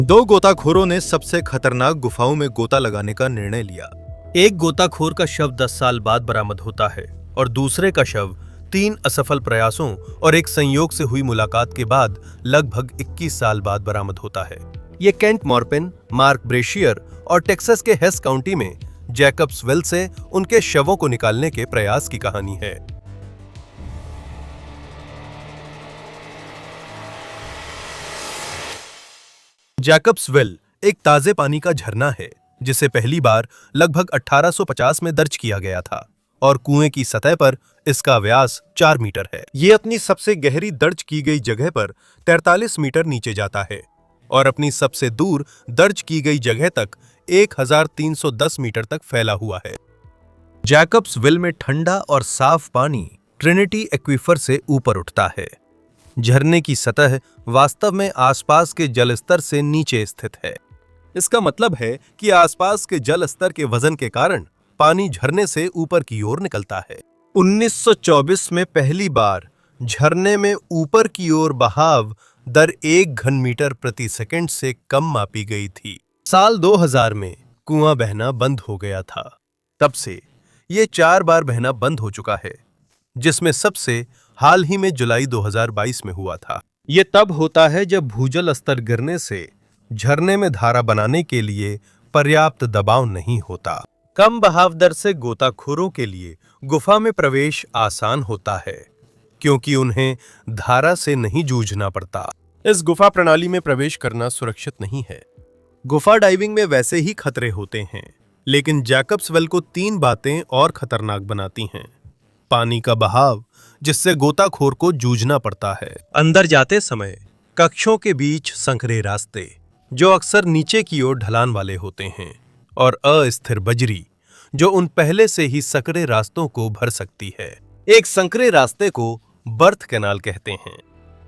दो गोताखोरों ने सबसे खतरनाक गुफाओं में गोता लगाने का निर्णय लिया। एक गोताखोर का शव 10 साल बाद बरामद होता है और दूसरे का शव 3 असफल प्रयासों और एक संयोग से हुई मुलाकात के बाद लगभग 21 साल बाद बरामद होता है। ये केंट मॉर्पिन, मार्क ब्रेशियर और टेक्सास के हेस काउंटी में जैकब्स वेल से उनके शवों को निकालने के प्रयास की कहानी है। जैकब्स वेल एक ताजे पानी का झरना है जिसे पहली बार लगभग 1850 में दर्ज किया गया था और कुएं की सतह पर इसका व्यास 4 मीटर है। ये अपनी सबसे गहरी दर्ज की गई जगह पर 43 मीटर नीचे जाता है और अपनी सबसे दूर दर्ज की गई जगह तक 1310 मीटर तक फैला हुआ है। जैकब्स वेल में ठंडा और साफ पानी ट्रिनिटी एक्वीफर से ऊपर उठता है। झरने की सतह वास्तव में आसपास के जल स्तर से नीचे स्थित है। इसका मतलब है कि आसपास के जल स्तर के वजन के कारण पानी झरने से ऊपर की ओर निकलता है। 1924 में पहली बार झरने में ऊपर की ओर बहाव दर 1 घन मीटर प्रति सेकंड से कम मापी गई थी। साल 2000 में कुआं बहना बंद हो गया था। तब से ये 4 बार बहना बंद हो चुका है, जिसमें सबसे हाल ही में जुलाई 2022 में हुआ था। ये तब होता है जब भूजल स्तर गिरने से झरने में धारा बनाने के लिए पर्याप्त दबाव नहीं होता। कम बहाव दर से गोताखोरों के लिए गुफा में प्रवेश आसान होता है क्योंकि उन्हें धारा से नहीं जूझना पड़ता। इस गुफा प्रणाली में प्रवेश करना सुरक्षित नहीं है। गुफा डाइविंग में वैसे ही खतरे होते हैं, लेकिन जैकब्स वेल को 3 बातें और खतरनाक बनाती हैं। पानी का बहाव, जिससे गोताखोर को जूझना पड़ता है। अंदर जाते समय कक्षों के बीच संकरे रास्ते, जो अक्सर नीचे की ओर ढलान वाले होते हैं, और अस्थिर बजरी, जो उन पहले से ही संकरे रास्तों को भर सकती है। एक संकरे रास्ते को बर्थ कैनाल कहते हैं।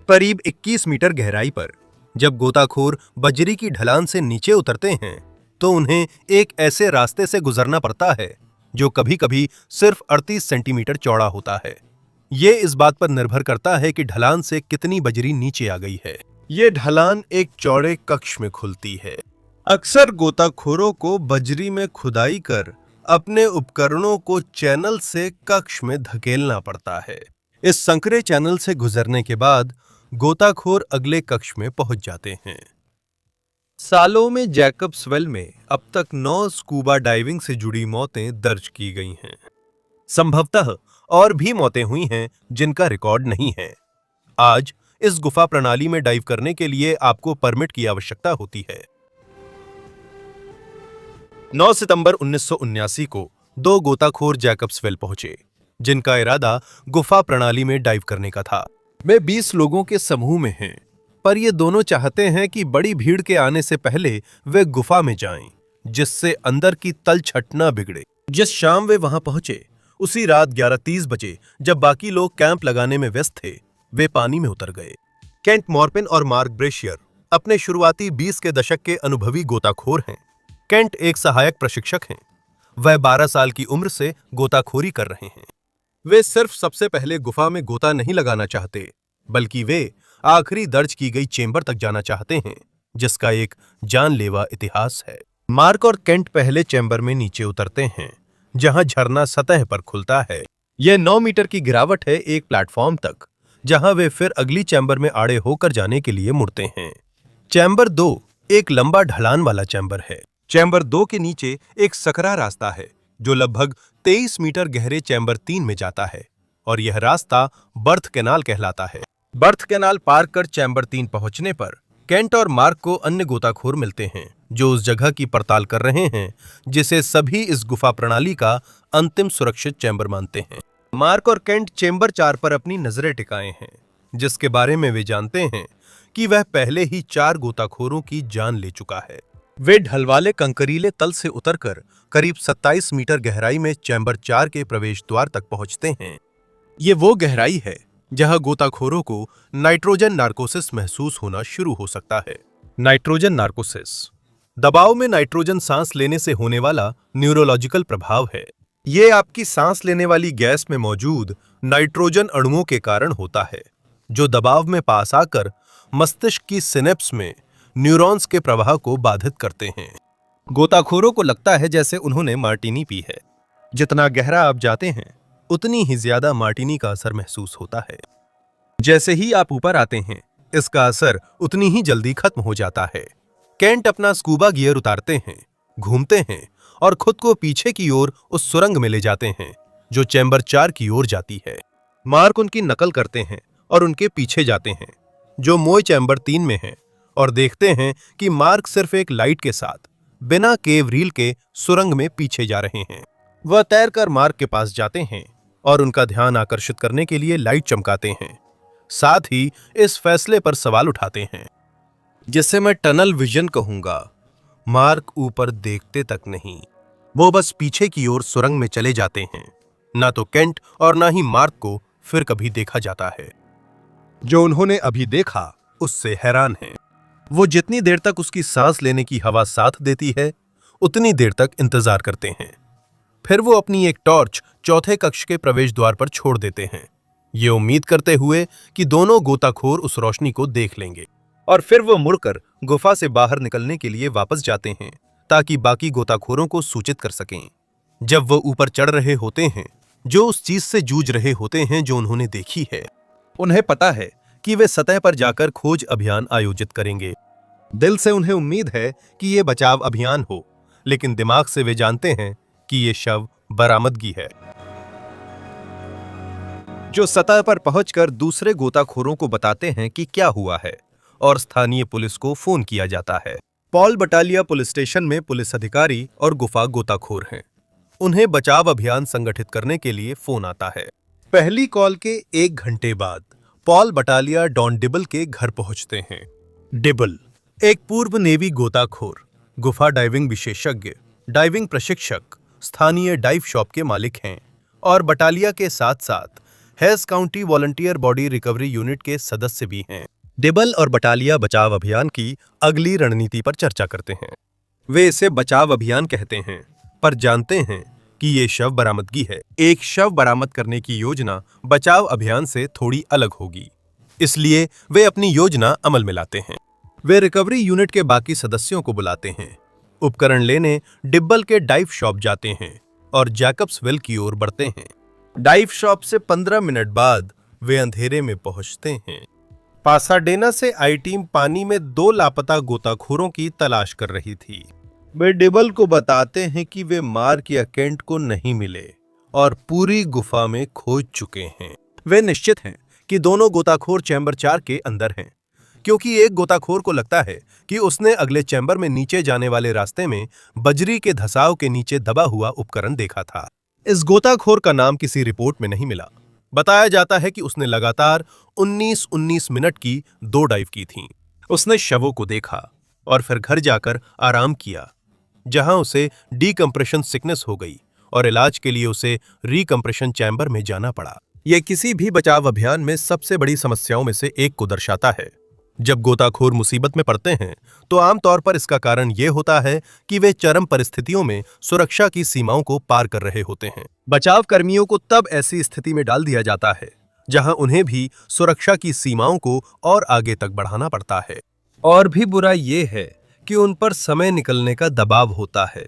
करीब 21 मीटर गहराई पर जब गोताखोर बजरी की ढलान से नीचे उतरते हैं तो उन्हें एक ऐसे रास्ते से गुजरना पड़ता है जो कभी-कभी सिर्फ 38 सेंटीमीटर चौड़ा होता है। ये इस बात पर निर्भर करता है कि ढलान से कितनी बजरी नीचे आ गई है। ये ढलान एक चौड़े कक्ष में खुलती है। अक्सर गोताखोरों को बजरी में खुदाई कर अपने उपकरणों को चैनल से कक्ष में धकेलना पड़ता है। इस संकरे चैनल से गुजरने के बाद गोताखोर अगले कक्ष में पहुंच जाते हैं। सालों में जैकब्स वेल में अब तक 9 स्कूबा डाइविंग से जुड़ी मौतें दर्ज की गई हैं। संभवतः और भी मौतें हुई हैं जिनका रिकॉर्ड नहीं है। आज इस गुफा प्रणाली में डाइव करने के लिए आपको परमिट की आवश्यकता होती है। 9 सितंबर 1979 को 2 गोताखोर जैकब्स वेल पहुंचे, जिनका इरादा गुफा प्रणाली में डाइव करने का था। वे 20 लोगों के समूह में हैं, पर ये दोनों चाहते हैं कि बड़ी भीड़ के आने से पहले वे गुफा में जाएं, जिससे अंदर की तलछट न बिगड़े। जिस शाम वे वहां पहुंचे, उसी रात 11:30 बजे, जब बाकी लोग कैंप लगाने में व्यस्त थे, वे पानी में उतर गए। केंट मॉर्पिन और मार्क ब्रेशियर अपने शुरुआती 20 के दशक के अनुभवी गोताखोर हैं। केंट एक सहायक प्रशिक्षक हैं। वह 12 साल की उम्र से गोताखोरी कर रहे हैं। वे सिर्फ सबसे पहले गुफा में गोता नहीं लगाना चाहते, बल्कि वे आखिरी दर्ज की गई चेंबर तक जाना चाहते हैं, जिसका एक जानलेवा इतिहास है। मार्क और केंट पहले चैम्बर में नीचे उतरते हैं, जहां झरना सतह पर खुलता है। यह 9 मीटर की गिरावट है एक प्लेटफॉर्म तक, जहां वे फिर अगली चैम्बर में आड़े होकर जाने के लिए मुड़ते हैं। चैम्बर 2 एक लंबा ढलान वाला चैम्बर है। चैम्बर 2 के नीचे एक सकरा रास्ता है जो लगभग 23 मीटर गहरे चैम्बर 3 में जाता है, और यह रास्ता बर्थ कैनाल कहलाता है। बर्थ कैनाल पार कर चैम्बर 3 पहुंचने पर केंट और मार्क को अन्य गोताखोर मिलते हैं जो उस जगह की पड़ताल कर रहे हैं जिसे सभी इस गुफा प्रणाली का अंतिम सुरक्षित चैम्बर मानते हैं। मार्क और केंट चैम्बर 4 पर अपनी नजरें टिकाए हैं, जिसके बारे में वे जानते हैं कि वह पहले ही 4 गोताखोरों की जान ले चुका है। वे ढलवाले कंकरीले तल से उतरकर करीब 27 मीटर गहराई में चैम्बर 4 के प्रवेश द्वार तक पहुंचते हैं। ये वो गहराई है जहां गोताखोरों को नाइट्रोजन नार्कोसिस महसूस होना शुरू हो सकता है। नाइट्रोजन नार्कोसिस दबाव में नाइट्रोजन सांस लेने से होने वाला न्यूरोलॉजिकल प्रभाव है। ये आपकी सांस लेने वाली गैस में मौजूद नाइट्रोजन अणुओं के कारण होता है, जो दबाव में पास आकर मस्तिष्क की सिनेप्स में न्यूरॉन्स के प्रवाह को बाधित करते हैं। गोताखोरों को लगता है जैसे उन्होंने मार्टिनी पी है। जितना गहरा आप जाते हैं उतनी ही ज्यादा मार्टिनी का असर महसूस होता है। जैसे ही आप ऊपर आते हैं इसका असर उतनी ही जल्दी खत्म हो जाता है। केंट अपना स्कूबा गियर उतारते हैं, घूमते हैं और खुद को पीछे की ओर उस सुरंग में ले जाते हैं जो चैम्बर 4 की ओर जाती है। मार्क उनकी नकल करते हैं और उनके पीछे जाते हैं जो मोय चैम्बर 3 में है, और देखते हैं कि मार्क सिर्फ एक लाइट के साथ बिना केव रील के सुरंग में पीछे जा रहे हैं। वह तैरकर मार्क के पास जाते हैं और उनका ध्यान आकर्षित करने के लिए लाइट चमकाते हैं। साथ ही इस फैसले पर सवाल उठाते हैं जिसे मैं टनल विजन कहूंगा। मार्क ऊपर देखते तक नहीं, वो बस पीछे की ओर सुरंग में चले जाते हैं। ना तो केंट और ना ही मार्क को फिर कभी देखा जाता है। जो उन्होंने अभी देखा उससे हैरान हैं। वो जितनी देर तक उसकी सांस लेने की हवा साथ देती है उतनी देर तक इंतजार करते हैं। फिर वो अपनी एक टॉर्च चौथे कक्ष के प्रवेश द्वार पर छोड़ देते हैं, ये उम्मीद करते हुए कि दोनों गोताखोर उस रोशनी को देख लेंगे। और फिर वो मुड़कर गुफा से बाहर निकलने के लिए वापस जाते हैं ताकि बाकी गोताखोरों को सूचित कर सकें। जब वो ऊपर चढ़ रहे होते हैं जो उस चीज से जूझ रहे होते हैं जो उन्होंने देखी है, उन्हें पता है कि वे सतह पर जाकर खोज अभियान आयोजित करेंगे। दिल से उन्हें उम्मीद है कि ये बचाव अभियान हो, लेकिन दिमाग से वे जानते हैं कि ये शव बरामदगी है। जो सतह पर पहुंचकर दूसरे गोताखोरों को बताते हैं कि क्या हुआ है, और स्थानीय पुलिस को फोन किया जाता है। पॉल बटालिया पुलिस स्टेशन में पुलिस अधिकारी और गुफा गोताखोर हैं। उन्हें बचाव अभियान संगठित करने के लिए फोन आता है। पहली कॉल के 1 घंटे बाद पॉल बटालिया डॉन डिबल के घर पहुंचते हैं। डिबल एक पूर्व नेवी गोताखोर, गुफा डाइविंग विशेषज्ञ, डाइविंग प्रशिक्षक, स्थानीय डाइव शॉप के मालिक हैं और बटालिया के साथ साथ Hays County volunteer body recovery unit के सदस्य भी हैं। डिबल और बटालिया बचाव अभियान की अगली रणनीति पर चर्चा करते हैं। वे इसे बचाव अभियान कहते हैं, पर जानते हैं कि ये शव बरामदगी है। एक शव बरामद करने की योजना बचाव अभियान से थोड़ी अलग होगी, इसलिए वे अपनी योजना अमल में लाते हैं। वे रिकवरी यूनिट के बाकी सदस्यों को बुलाते हैं। उपकरण लेने डिब्बल के डाइव शॉप जाते हैं और जैकब्सविल की ओर बढ़ते हैं। डाइव शॉप से 15 मिनट बाद वे अंधेरे में पहुंचते हैं। पासाडेना से आई टीम पानी में 2 लापता गोताखोरों की तलाश कर रही थी। वे डिबल को बताते हैं कि वे मार्क या केंट को नहीं मिले और पूरी गुफा में खोज चुके हैं। वे निश्चित हैं कि दोनों गोताखोर चैम्बर 4 के अंदर हैं, क्योंकि एक गोताखोर को लगता है कि उसने अगले चैम्बर में नीचे जाने वाले रास्ते में बजरी के धसाव के नीचे दबा हुआ उपकरण देखा था। इस गोताखोर का नाम किसी रिपोर्ट में नहीं मिला। बताया जाता है कि उसने लगातार 19-19 मिनट की 2 डाइव की थीं। उसने शवों को देखा और फिर घर जाकर आराम किया, जहां उसे डीकम्प्रेशन सिकनेस हो गई और इलाज के लिए उसे रिकम्प्रेशन चैम्बर में जाना पड़ा। यह किसी भी बचाव अभियान में सबसे बड़ी समस्याओं में से एक को दर्शाता है। जब गोताखोर मुसीबत में पड़ते हैं तो आमतौर पर इसका कारण यह होता है कि वे चरम परिस्थितियों में सुरक्षा की सीमाओं को पार कर रहे होते हैं। बचाव कर्मियों को तब ऐसी स्थिति में डाल दिया जाता है जहां उन्हें भी सुरक्षा की सीमाओं को और आगे तक बढ़ाना पड़ता है। और भी बुरा यह है कि उन पर समय निकलने का दबाव होता है,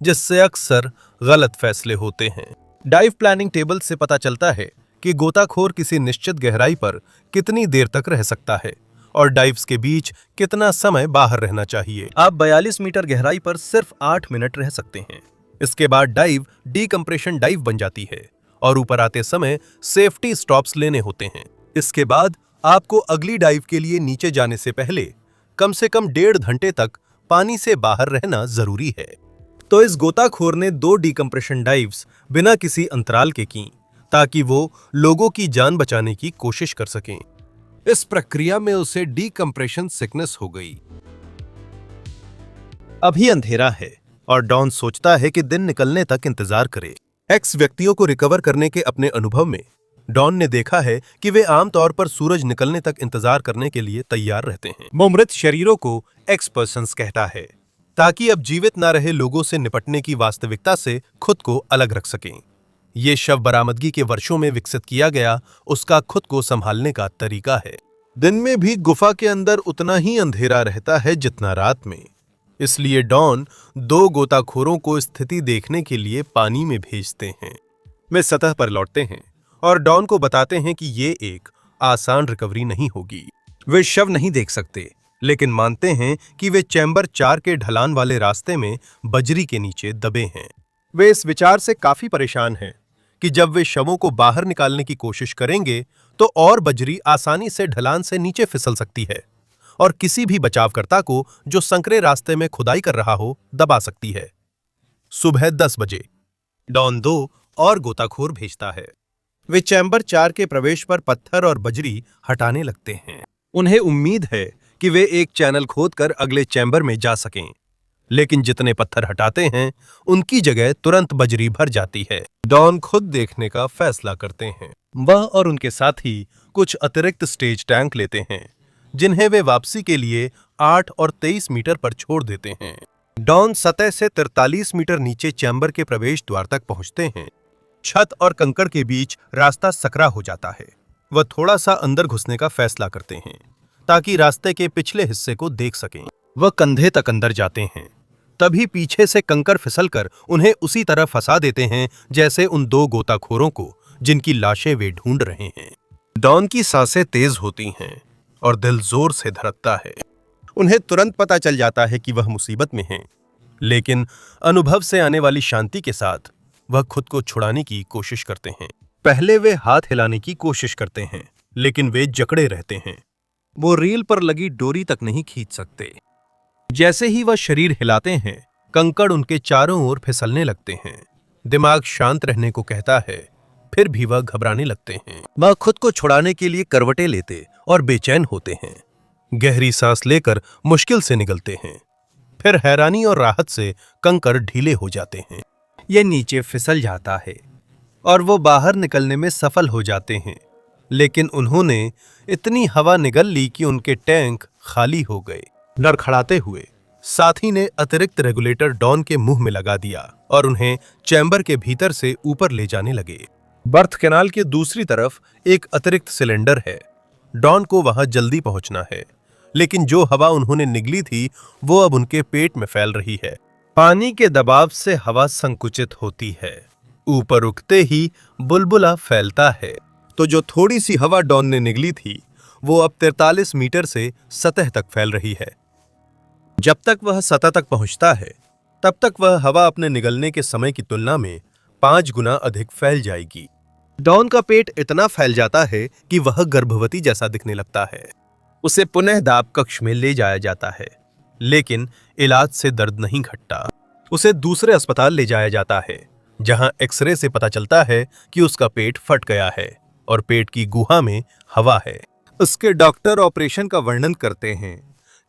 जिससे अक्सर गलत फैसले होते हैं। डाइव प्लानिंग टेबल से पता चलता है कि गोताखोर किसी निश्चित गहराई पर कितनी देर तक रह सकता है और डाइव्स के बीच कितना समय बाहर रहना चाहिए। आप 42 मीटर गहराई पर सिर्फ 8 मिनट रह सकते हैं। इसके बाद डाइव डीकम्प्रेशन डाइव बन जाती है और ऊपर आते समय सेफ्टी स्टॉप्स लेने होते हैं। इसके बाद आपको अगली डाइव के लिए नीचे जाने से पहले कम से कम 1.5 घंटे तक पानी से बाहर रहना जरूरी है। तो इस गोताखोर ने 2 डीकम्प्रेशन डाइव्स बिना किसी अंतराल के की ताकि वो लोगों की जान बचाने की कोशिश कर सकें। इस प्रक्रिया में उसे डीकम्प्रेशन सिकनेस हो गई। अभी अंधेरा है और डॉन सोचता है कि दिन निकलने तक इंतजार करे। एक्स व्यक्तियों को रिकवर करने के अपने अनुभव में डॉन ने देखा है कि वे आमतौर पर सूरज निकलने तक इंतजार करने के लिए तैयार रहते हैं। वो मृत शरीरों को एक्स पर्सन्स कहता है ताकि अब जीवित न रहे लोगों से निपटने की वास्तविकता से खुद को अलग रख सकें। ये शव बरामदगी के वर्षों में विकसित किया गया उसका खुद को संभालने का तरीका है। दिन में भी गुफा के अंदर उतना ही अंधेरा रहता है जितना रात में। इसलिए डॉन दो गोताखोरों को स्थिति देखने के लिए पानी में भेजते हैं। वे सतह पर लौटते हैं और डॉन को बताते हैं कि ये एक आसान रिकवरी नहीं होगी। वे शव नहीं देख सकते, लेकिन मानते हैं कि वे चैम्बर 4 के ढलान वाले रास्ते में बजरी के नीचे दबे हैं। वे इस विचार से काफी परेशान हैं कि जब वे शवों को बाहर निकालने की कोशिश करेंगे तो और बजरी आसानी से ढलान से नीचे फिसल सकती है और किसी भी बचावकर्ता को जो संकरे रास्ते में खुदाई कर रहा हो दबा सकती है। सुबह 10 बजे डॉन 2 और गोताखोर भेजता है। वे चैम्बर 4 के प्रवेश पर पत्थर और बजरी हटाने लगते हैं। उन्हें उम्मीद है कि वे एक चैनल खोदकर अगले चैम्बर में जा सकें, लेकिन जितने पत्थर हटाते हैं उनकी जगह तुरंत बजरी भर जाती है। डॉन खुद देखने का फैसला करते हैं। वह और उनके साथी कुछ अतिरिक्त स्टेज टैंक लेते हैं, जिन्हें वे वापसी के लिए 8 और 23 मीटर पर छोड़ देते हैं। डॉन सतह से 43 मीटर नीचे चैम्बर के प्रवेश द्वार तक पहुंचते हैं। छत और कंकड़ के बीच रास्ता सकरा हो जाता है। वह थोड़ा सा अंदर घुसने का फैसला करते हैं ताकि रास्ते के पिछले हिस्से को देख सकें। वह कंधे तक अंदर जाते हैं, तभी पीछे से कंकड़ फिसलकर उन्हें उसी तरह फंसा देते हैं जैसे उन दो गोताखोरों को जिनकी लाशें वे ढूंढ रहे हैं। डॉन की सांसें तेज होती हैं और दिल जोर से धड़कता है। उन्हें तुरंत पता चल जाता है कि वह मुसीबत में हैं, लेकिन अनुभव से आने वाली शांति के साथ वह खुद को छुड़ाने की कोशिश करते हैं। पहले वे हाथ हिलाने की कोशिश करते हैं, लेकिन वे जकड़े रहते हैं। वो रील पर लगी डोरी तक नहीं खींच सकते। जैसे ही वह शरीर हिलाते हैं, कंकड़ उनके चारों ओर फिसलने लगते हैं। दिमाग शांत रहने को कहता है, फिर भी वह घबराने लगते हैं। वह खुद को छुड़ाने के लिए करवटें लेते और बेचैन होते हैं। गहरी सांस लेकर मुश्किल से निगलते हैं। फिर हैरानी और राहत से कंकड़ ढीले हो जाते हैं। यह नीचे फिसल जाता है और वो बाहर निकलने में सफल हो जाते हैं, लेकिन उन्होंने इतनी हवा निगल ली कि उनके टैंक खाली हो गए। लड़खड़ाते हुए साथी ने अतिरिक्त रेगुलेटर डॉन के मुंह में लगा दिया और उन्हें चैम्बर के भीतर से ऊपर ले जाने लगे। बर्थ कैनाल के दूसरी तरफ एक अतिरिक्त सिलेंडर है। डॉन को वहां जल्दी पहुंचना है, लेकिन जो हवा उन्होंने निगली थी वो अब उनके पेट में फैल रही है। पानी के दबाव से हवा संकुचित होती है। ऊपर उठते ही बुलबुला फैलता है, तो जो थोड़ी सी हवा डॉन ने निगली थी वो अब 43 मीटर से सतह तक फैल रही है। जब तक वह सतह तक पहुंचता है, तब तक वह हवा अपने निगलने के समय की तुलना में 5 गुना अधिक फैल जाएगी। डॉन का पेट इतना फैल जाता है कि वह गर्भवती जैसा दिखने लगता है। उसे पुनः दाब कक्ष में ले जाया जाता है, लेकिन इलाज से दर्द नहीं घटता। उसे दूसरे अस्पताल ले जाया जाता है, जहां एक्सरे से पता चलता है कि उसका पेट फट गया है और पेट की गुहा में हवा है। उसके डॉक्टर ऑपरेशन का वर्णन करते हैं,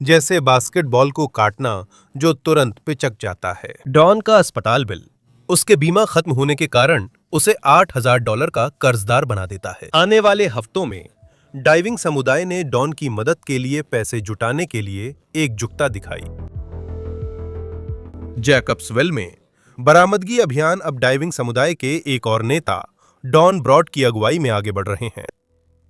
जैसे बास्केटबॉल को काटना जो तुरंत पिचक जाता है। डॉन का अस्पताल बिल उसके बीमा खत्म होने के कारण उसे $8,000 का कर्जदार बना देता है। आने वाले हफ्तों में डाइविंग समुदाय ने डॉन की मदद के लिए पैसे जुटाने के लिए एकजुटता दिखाई। जैकब्सविल में बरामदगी अभियान अब डाइविंग समुदाय के एक और नेता डॉन ब्रॉड की अगुवाई में आगे बढ़ रहे हैं।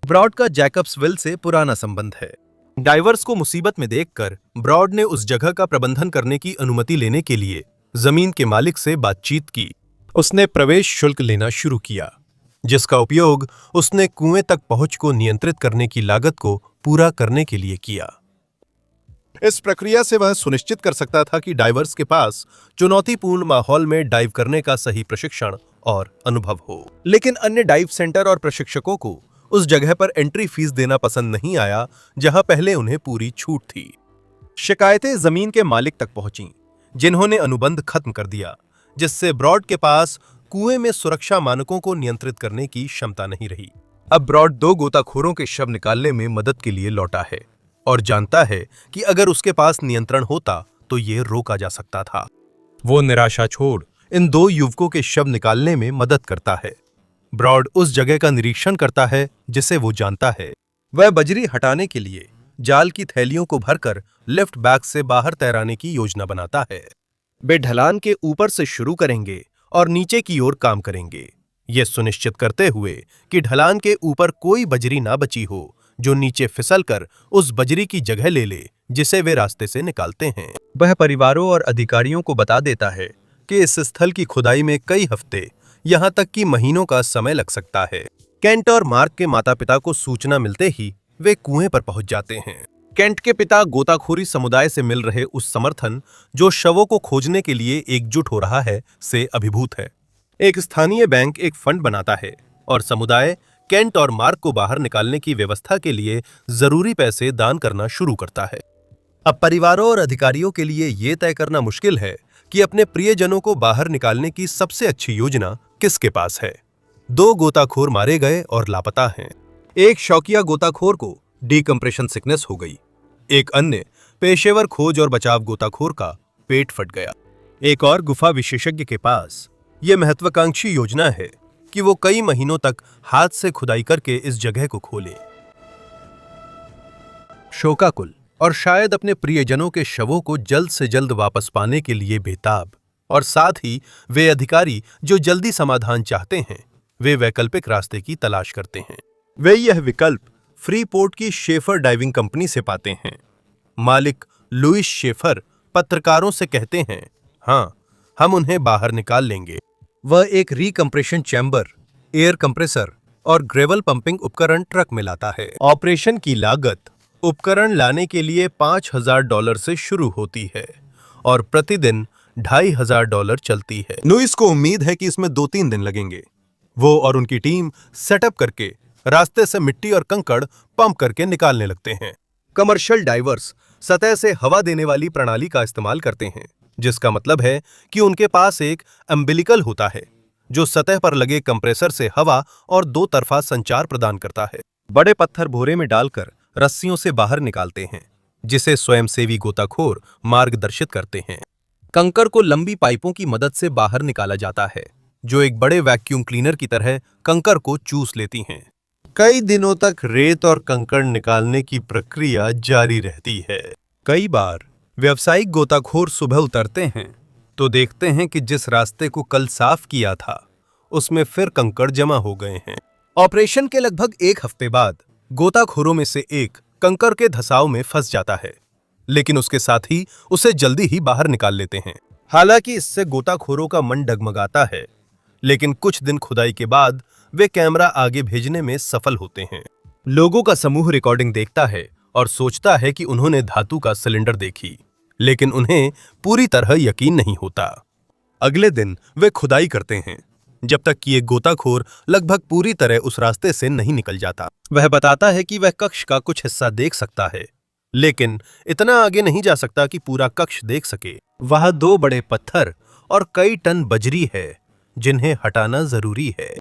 ब्रॉड का जैकब्सविल से पुराना संबंध है। डाइवर्स को मुसीबत में देखकर ब्रॉड ने उस जगह का प्रबंधन करने की अनुमति लेने के लिए जमीन के मालिक से बातचीत की। उसने प्रवेश शुल्क लेना शुरू किया, जिसका उपयोग उसने कुएं तक पहुंच को नियंत्रित करने की लागत को पूरा करने के लिए किया। इस प्रक्रिया से वह सुनिश्चित कर सकता था कि डाइवर्स के पास चुनौतीपूर्ण माहौल में डाइव करने का सही प्रशिक्षण और अनुभव हो। लेकिन अन्य डाइव सेंटर और प्रशिक्षकों को उस जगह पर एंट्री फीस देना पसंद नहीं आया जहां पहले उन्हें पूरी छूट थी। शिकायतें जमीन के मालिक तक पहुंचीं, जिन्होंने अनुबंध खत्म कर दिया, जिससे ब्रॉड के पास कुएं में सुरक्षा मानकों को नियंत्रित करने की क्षमता नहीं रही। अब ब्रॉड 2 गोताखोरों के शव निकालने में मदद के लिए लौटा है और जानता है कि अगर उसके पास नियंत्रण होता तो ये रोका जा सकता था। वो निराशा छोड़ इन 2 युवकों के शव निकालने में मदद करता है। ब्रॉड उस जगह का निरीक्षण करता है जिसे वो जानता है। वह बजरी हटाने के लिए जाल की थैलियों को भरकर लिफ्ट बैग से बाहर तैराने की योजना बनाता है। वे ढलान के ऊपर से शुरू करेंगे और नीचे की ओर काम करेंगे, ये सुनिश्चित करते हुए कि ढलान के ऊपर कोई बजरी ना बची हो, जो नीचे फिसलकर उस बजरी की जगह ले ले जिसे वे रास्ते से निकालते हैं। वह परिवारों और अधिकारियों को बता देता है कि इस स्थल की खुदाई में कई हफ्ते, यहाँ तक कि महीनों का समय लग सकता है। केंट और मार्क के माता-पिता को सूचना मिलते ही वे कुएं पर पहुंच जाते हैं। केंट के पिता गोताखोरी समुदाय से मिल रहे उस समर्थन जो शवों को खोजने के लिए एकजुट हो रहा है से अभिभूत है। एक स्थानीय बैंक एक फंड बनाता है और समुदाय केंट और मार्क को बाहर निकालने की व्यवस्था के लिए जरूरी पैसे दान करना शुरू करता है। अब परिवारों और अधिकारियों के लिए यह तय करना मुश्किल है कि अपने प्रियजनों को बाहर निकालने की सबसे अच्छी योजना किसके पास है। 2 गोताखोर मारे गए और लापता हैं। एक शौकिया गोताखोर को डीकंप्रेशन सिकनेस हो गई। एक अन्य पेशेवर खोज और बचाव गोताखोर का पेट फट गया। एक और गुफा विशेषज्ञ के पास यह महत्वाकांक्षी योजना है कि वो कई महीनों तक हाथ से खुदाई करके इस जगह को खोले। शोकाकुल और शायद अपने प्रियजनों के शवों को जल्द से जल्द वापस पाने के लिए बेताब, और साथ ही वे अधिकारी जो जल्दी समाधान चाहते हैं, वे वैकल्पिक रास्ते की तलाश करते हैं। वे यह विकल्प फ्रीपोर्ट की शेफर डाइविंग कंपनी से पाते हैं। मालिक लुइस शेफर पत्रकारों से कहते हैं, हाँ, हम उन्हें बाहर निकाल लेंगे। वह एक रिकम्प्रेशन चैम्बर, एयर कंप्रेसर और ग्रेवल पंपिंग उपकरण ट्रक में लाता है। ऑपरेशन की लागत उपकरण लाने के लिए $5,000 से शुरू होती है और प्रतिदिन $2,500 चलती है। लुइस को उम्मीद है कि इसमें 2-3 दिन लगेंगे। वो और उनकी टीम सेटअप करके रास्ते से मिट्टी और कंकड़ पंप करके निकालने लगते हैं। कमर्शियल डाइवर्स सतह से हवा देने वाली प्रणाली का इस्तेमाल करते हैं, जिसका मतलब है कि उनके पास एक अम्बिलिकल होता है जो सतह पर लगे कंप्रेसर से हवा और 2 तरफा संचार प्रदान करता है। बड़े पत्थर भोरे में डालकर रस्सियों से बाहर निकालते हैं, जिसे स्वयंसेवी गोताखोर मार्गदर्शित करते हैं। कंकड़ को लंबी पाइपों की मदद से बाहर निकाला जाता है, जो एक बड़े वैक्यूम क्लीनर की तरह कंकड़ को चूस लेती हैं। कई दिनों तक रेत और कंकड़ निकालने की प्रक्रिया जारी रहती है। कई बार व्यावसायिक गोताखोर सुबह उतरते हैं तो देखते हैं कि जिस रास्ते को कल साफ किया था उसमें फिर कंकड़ जमा हो गए हैं। ऑपरेशन के लगभग 1 हफ्ते बाद गोताखोरों में से एक कंकड़ के धंसाव में फंस जाता है, लेकिन उसके साथ ही उसे जल्दी ही बाहर निकाल लेते हैं। हालांकि इससे गोताखोरों का मन डगमगाता है, लेकिन कुछ दिन खुदाई के बाद वे कैमरा आगे भेजने में सफल होते हैं। लोगों का समूह रिकॉर्डिंग देखता है और सोचता है कि उन्होंने धातु का सिलेंडर देखी, लेकिन उन्हें पूरी तरह यकीन नहीं होता। अगले दिन वे खुदाई करते हैं, जब तक कि एक गोताखोर लगभग पूरी तरह उस रास्ते से नहीं निकल जाता। वह बताता है कि वह कक्ष का कुछ हिस्सा देख सकता है, लेकिन इतना आगे नहीं जा सकता कि पूरा कक्ष देख सके। वहां 2 बड़े पत्थर और कई टन बजरी है जिन्हें हटाना जरूरी है।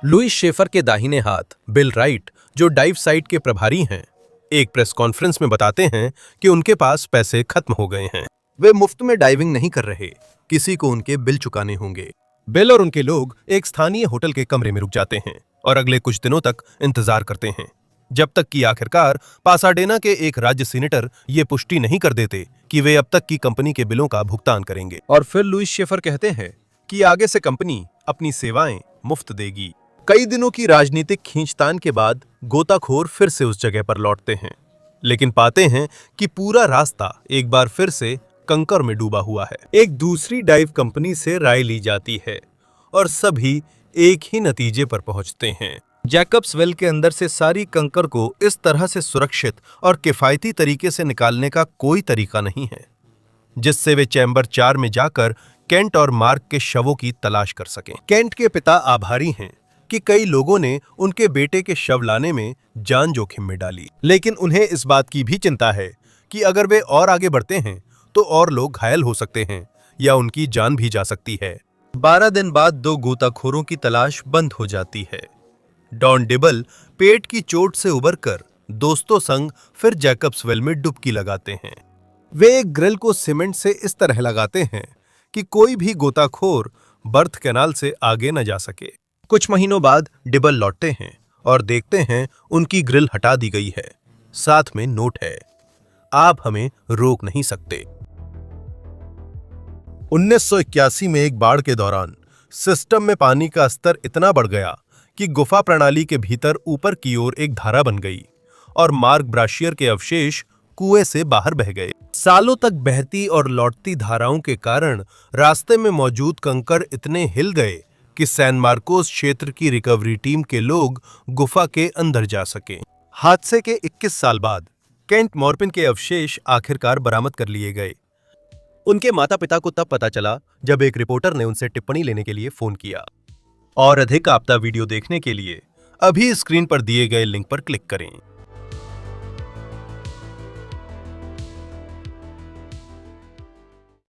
लुइस शेफर के दाहिने हाथ बिल राइट, जो डाइव साइट के प्रभारी हैं, एक प्रेस कॉन्फ्रेंस में बताते हैं कि उनके पास पैसे खत्म हो गए हैं। वे मुफ्त में डाइविंग नहीं कर रहे, किसी को उनके बिल चुकाने होंगे। बिल और उनके लोग एक स्थानीय होटल के कमरे में रुक जाते हैं और अगले कुछ दिनों तक इंतजार करते हैं, जब तक कि आखिरकार पासाडेना के एक राज्य सीनेटर ये पुष्टि नहीं कर देते कि वे अब तक की कंपनी के बिलों का भुगतान करेंगे। और फिर लुइस शेफर कहते हैं कि आगे से कंपनी अपनी सेवाएं मुफ्त देगी। कई दिनों की राजनीतिक खींचतान के बाद गोताखोर फिर से उस जगह पर लौटते हैं, लेकिन पाते हैं कि पूरा रास्ता एक बार फिर से कंकड़ में डूबा हुआ है। एक दूसरी डाइव कंपनी से राय ली जाती है और सभी एक ही नतीजे पर पहुंचते हैं। जैकब्स वेल के अंदर से सारी कंकड़ को इस तरह से सुरक्षित और किफायती तरीके से निकालने का कोई तरीका नहीं है जिससे वे चैम्बर 4 में जाकर केंट और मार्क के शवों की तलाश कर सकें। केंट के पिता आभारी हैं कि कई लोगों ने उनके बेटे के शव लाने में जान जोखिम में डाली, लेकिन उन्हें इस बात की भी चिंता है कि अगर वे और आगे बढ़ते हैं तो और लोग घायल हो सकते हैं या उनकी जान भी जा सकती है। 12 दिन बाद 2 गोताखोरों की तलाश बंद हो जाती है। डॉन डिबल पेट की चोट से उबरकर दोस्तों संग फिर जैकब्स वेल में डुबकी लगाते हैं। वे एक ग्रिल को सीमेंट से इस तरह लगाते हैं कि कोई भी गोताखोर बर्थ कैनाल से आगे न जा सके। कुछ महीनों बाद डिबल लौटते हैं और देखते हैं उनकी ग्रिल हटा दी गई है, साथ में नोट है, आप हमें रोक नहीं सकते। 1981 में एक बाढ़ के दौरान सिस्टम में पानी का स्तर इतना बढ़ गया कि गुफा प्रणाली के भीतर ऊपर की ओर एक धारा बन गई और मार्क ब्राशियर के अवशेष कुएं से बाहर बह गए। सालों तक बहती और लौटती धाराओं के कारण रास्ते में मौजूद कंकड़ इतने हिल गए कि सैन मार्कोस क्षेत्र की रिकवरी टीम के लोग गुफा के अंदर जा सके। हादसे के 21 साल बाद केंट मॉर्पिन के अवशेष आखिरकार बरामद कर लिए गए। उनके माता-पिता को तब पता चला जब एक रिपोर्टर ने उनसे टिप्पणी लेने के लिए फोन किया। और अधिक आपदा वीडियो देखने के लिए अभी स्क्रीन पर दिए गए लिंक पर क्लिक करें।